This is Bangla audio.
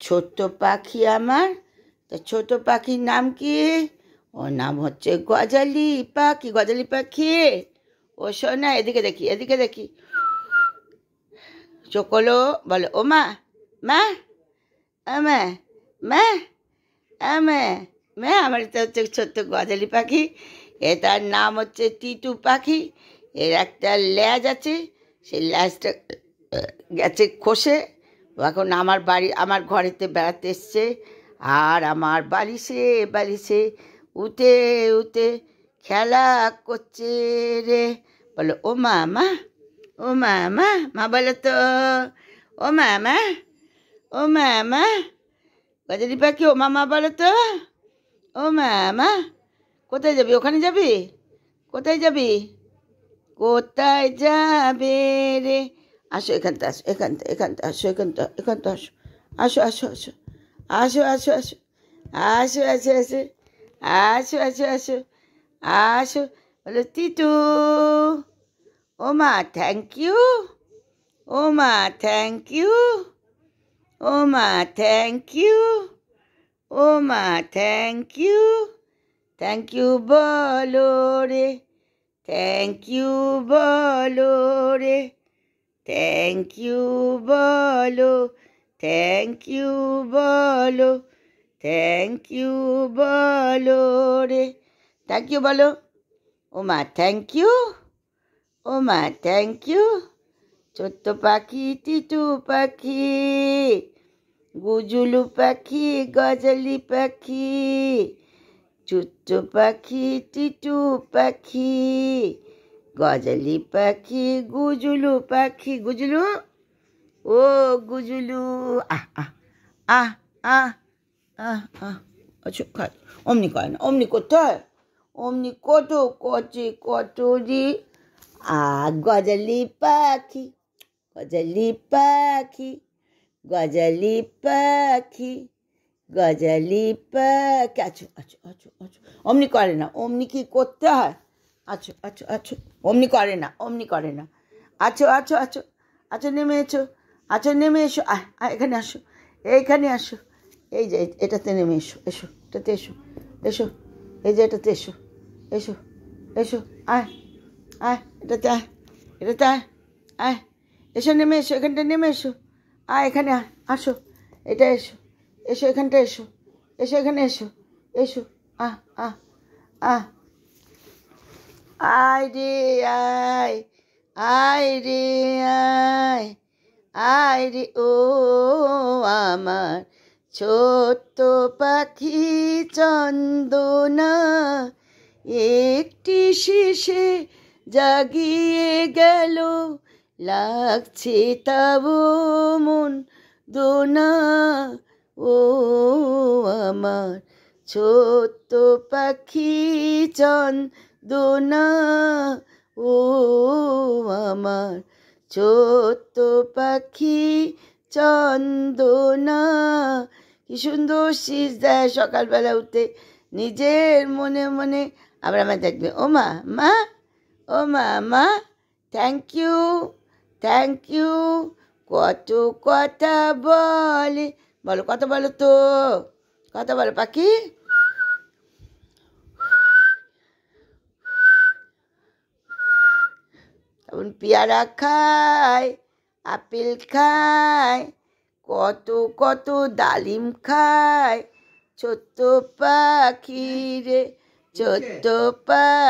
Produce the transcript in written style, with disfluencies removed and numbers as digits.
ছোট্ট পাখি আমার। তো ছোট পাখির নাম কি? ওর নাম হচ্ছে গজালি পাখি। গজালি পাখি, ও শোনা, এদিকে দেখি, এদিকে দেখি। চোখলো বলো, ও মা, মা, মা, মা, মা, মা। আমার এটা হচ্ছে ছোট্ট গজালি পাখি। এটার নাম হচ্ছে টিটু পাখি। এর একটা ল্যাজ আছে, সেই ল্যাজটা গেছে খসে। ও এখন আমার ঘরেতে বেড়াতে এসছে। আর আমার বালিশে বালিশে উঠে উঠে খেলা করছে রে। বলো, ও মা, মা, ও মা, মা, মা বলো তো, ও মা, মা, ও মা, মা। গজালি পাখি, ও মামা বলো তো, ও মা, মা। কোথায় যাবি? ওখানে যাবি? কোথায় যাবি? কোথায় যাবে রে? আসো এখানটা, আসো এখানটা, এখানটা আসো, এখানটা, এখানটা আসো, আসো, আসো, আসো, আসো, আসো, আসো, আসো, আসো, আসো, আসো, আসো, আসো, আসো। বলো, টিটু। ও মা, থ্যাংক ইউ। ও মা, থ্যাংক ইউ। ও মা, থ্যাংক ইউ। ও মা, থ্যাংক ইউ। থ্যাংক ইউ বলো রে। থ্যাংক ইউ বলো রে। থ্যাংক ইউ বলো। থ্যাংক ইউ বলো। থ্যাংক ইউ বলো রে। থ্যাংক ইউ বলো। ও মা, থ্যাংক ইউ। ও মা, থ্যাংক ইউ। ছোট্ট পাখি টিটু পাখি, গুজুলু পাখি, গজালি পাখি, ছোট্ট পাখি টিটু পাখি, গজালি পাখি, গুজুলু পাখি। গুজুলু, ও গুজুলু। আহ আহ আহ আহ আহ আহ। আচ্ছা, অমনি করে না, অমনি করতে হয়। অমনি কত কচে কত রে। গজালি পাখি, গজালি পাখি, গজালি পাখি, গজালি পাখি। আচ্ছা, আচ্ছা, আচ্ছা, আচ্ছা। অমনি করে না, অমনি কি করতে হয়? আচ্ছা, আচ্ছা, আচ্ছা। অমনি করে না, অমনি করে না। আচ্ছা, আচ্ছা, আচ্ছা, আচ্ছা, নেমে এসো। আচ্ছা, নেমে এসো। এখানে আসো, এইখানে আসো। এই যে এটাতে নেমে এসো, এসো, এটাতে এসো, এসো। এই যে এটাতে এসো, এসো, এসো। আয়, আয়, এটাতে আয়, এটাতে আয়, আয়। এসো, নেমে এসো, এখানটা নেমে এসো। এখানে আসো, এটা এসো, এসো এখানটা এসো, এসো এখানে এসো, এসো। আহ আহ আহ আয় রে, আয়, আয় রে, আয়, আয় রে, ও আমার ছোট্ট পাখি চন্দনা, একটি শিশে জাগিয়ে গেল, লাগছে তাবো মন দোনা। ও আমার ছোট্ট পাখি চন্দনা, ও আমার ছোট্ট পাখি চন্দনা। কি সুন্দর শীষ দেয় সকালবেলা উঠে, নিজের মনে মনে। আবার আমার দেখবে, ও মা, মা, ও মা, মা, থ্যাংক ইউ, থ্যাংক ইউ। কত কথা বলে। বলো, কথা বলো তো, কথা বলো পাখি। তখন পেয়ারা খায়, আপেল খায়, কত কত ডালিম খায়। ছোট্ট পাখি রে, ছোট্ট পাখি।